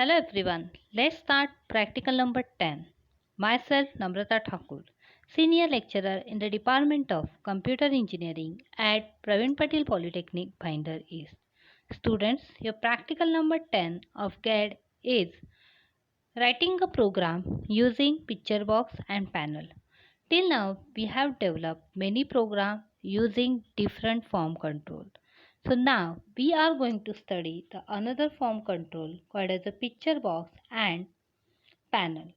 Hello everyone. Let's start practical number 10. Myself Namrata Thakur, Senior Lecturer in the Department of Computer Engineering at Praveen Patil Polytechnic, Bhinder East. Students, your practical number 10 of GAD is writing a program using picture box and panel. Till now, we have developed many programs using different form control. So now we are going to study the another form control called as a picture box and panel.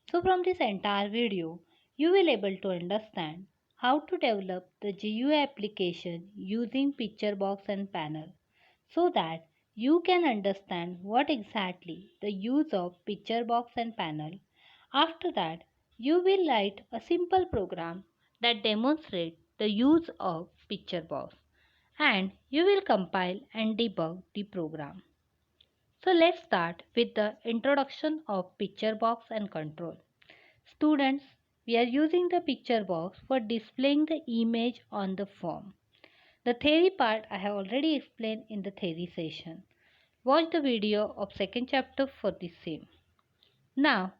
So from this entire video, you will able to understand how to develop the GUI application using picture box and panel so that you can understand what exactly the use of picture box and panel. After that, you will write a simple program that demonstrates the use of picture box and you will compile and debug the program. So let's start with the introduction of picture box and control. Students, we are using the picture box for displaying the image on the form. The theory part I have already explained in the theory session. Watch the video of second chapter for the same. Now,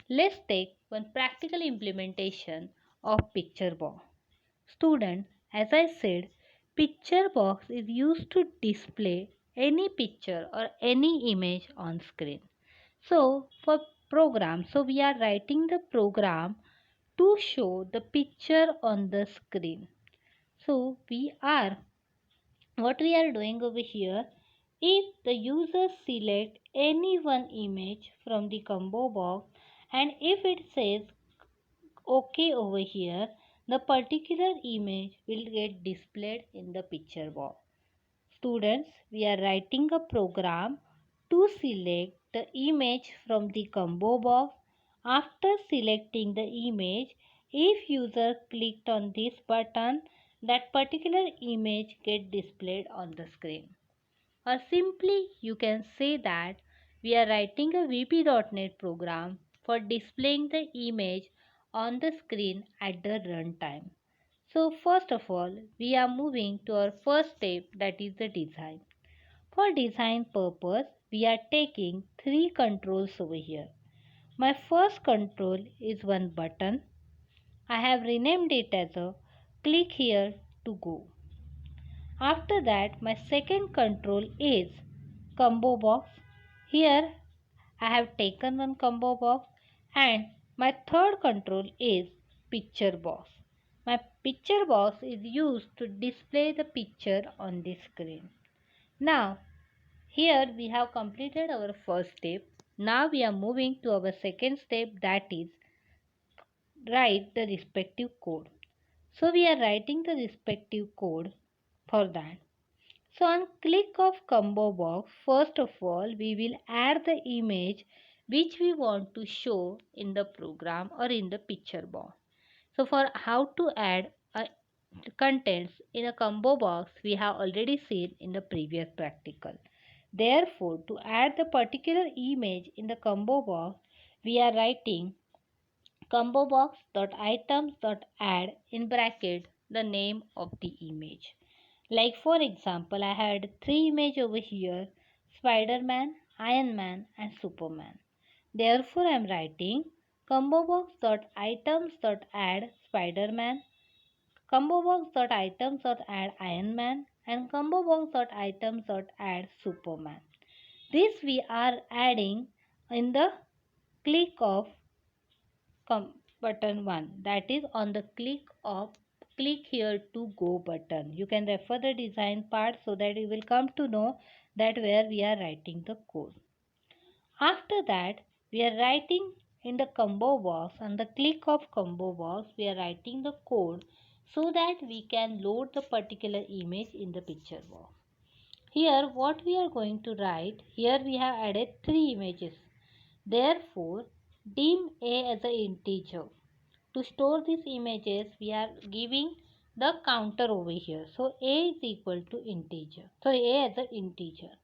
let's take one practical implementation of picture box. Student, as I said, picture box is used to display any picture or any image on screen. So, for program, so we are writing the program to show the picture on the screen. So, what we are doing over here, if the user select any one image from the combo box and if it says OK over here, the particular image will get displayed in the picture box. Students, we are writing a program to select the image from the combo box. After selecting the image, if user clicked on this button, that particular image get displayed on the screen. Or simply you can say that we are writing a VB.NET program for displaying the image on the screen at the runtime. So first of all, we are moving to our first step, that is the design. For design purpose, we are taking three controls over here. My first control is one button. I have renamed it as a click here to go. After that, my second control is combo box. Here I have taken one combo box and my third control is picture box. My picture box is used to display the picture on the screen. Now here we have completed our first step. Now we are moving to our second step, that is write the respective code. So we are writing the respective code for that. So on click of combo box, first of all we will add the image which we want to show in the program or in the picture box. So for how to add contents in a combo box we have already seen in the previous practical. Therefore, to add the particular image in the combo box, we are writing combo box.items.add in bracket the name of the image. Like for example, I had three images over here, Spider-Man, Iron Man and Superman. Therefore, I am writing combo box.items.add Spider-Man, combo box.items.add Iron Man and combo box.items.add Superman. This we are adding in the click of button 1, that is on the click here to go button. You can refer the design part so that you will come to know that where we are writing the code. After that we are writing in the combo box, on the click of combo box we are writing the code so that we can load the particular image in the picture box. Here what we are going to write, here we have added three images. Therefore, dim a as an integer. To store these images, we are giving the counter over here. So, a is equal to integer. So, a as an integer.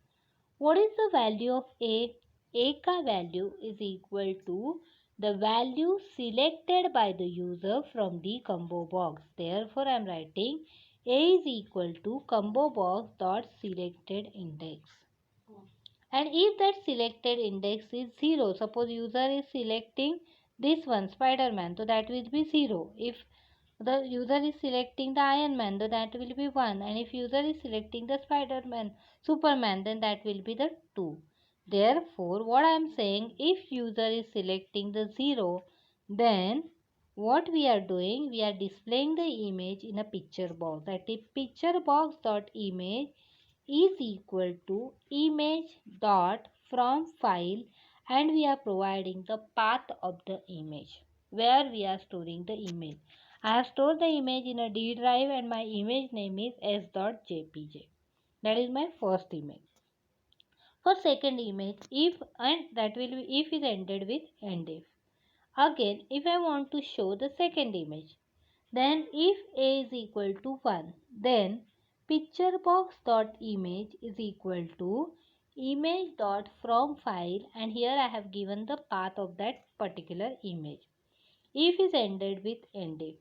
What is the value of a? A ka value is equal to the value selected by the user from the combo box. Therefore, I am writing a is equal to combo box dot selected index. And if that selected index is 0, suppose user is selecting this one, Spider-Man, so that will be 0. If the user is selecting the Iron Man, then that will be 1. And if user is selecting the Spider-Man, Superman, then that will be the 2. Therefore, what I am saying, if user is selecting the 0, then what we are doing, we are displaying the image in a picture box. That is picture box dot image is equal to image dot from file, and we are providing the path of the image where we are storing the image. I have stored the image in a D drive and my image name is s.jpg. That is my first image. For second image, if and that will be if is ended with endif. Again, if I want to show the second image, then if a is equal to 1, then picture box dot image is equal to image dot from file, and here I have given the path of that particular image. If is ended with endif.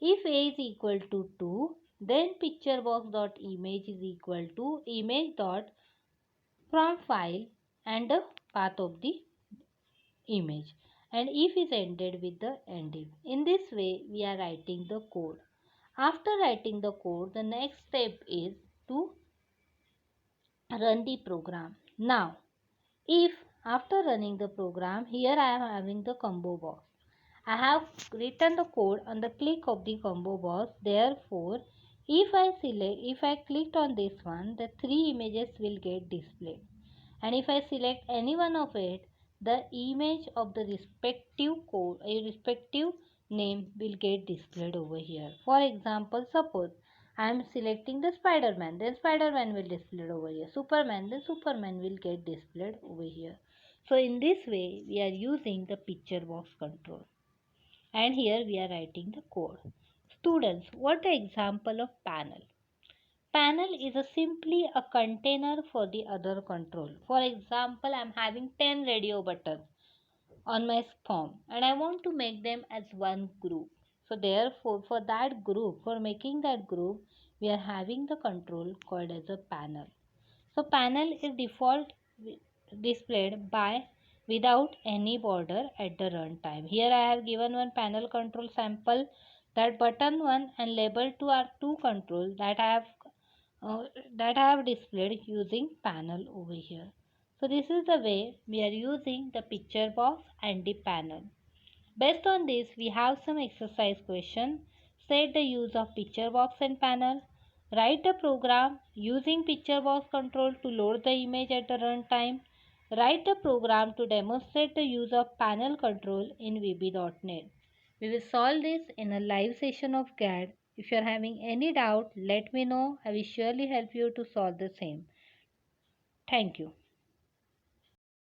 If a is equal to 2, then picture box dot image is equal to image dot from file and the path of the image, and if is ended with the ending. In this way we are writing the code. After writing the code, the next step is to run the program. Now if after running the program, here I am having the combo box. I have written the code on the click of the combo box. Therefore, if I clicked on this one, the three images will get displayed. And if I select any one of it, the image of the respective code, a respective name will get displayed over here. For example, suppose I am selecting the Spider-Man, then Spider-Man will displayed over here. Superman, then Superman will get displayed over here. So in this way, we are using the picture box control. And here we are writing the code. Students, what the example of panel? Panel is simply a container for the other control. For example, I am having 10 radio buttons on my form and I want to make them as one group. So therefore, for that group, for making that group, we are having the control called as a panel. So panel is default displayed by without any border at the runtime. Here I have given one panel control sample, that button 1 and label 2 are two controls uh, that I have displayed using panel over here. So this is the way we are using the picture box and the panel. Based on this, we have some exercise question. Set the use of picture box and panel. Write a program using picture box control to load the image at the runtime. Write a program to demonstrate the use of panel control in VB.NET. We will solve this in a live session of CAD. If you are having any doubt, let me know. I will surely help you to solve the same. Thank you.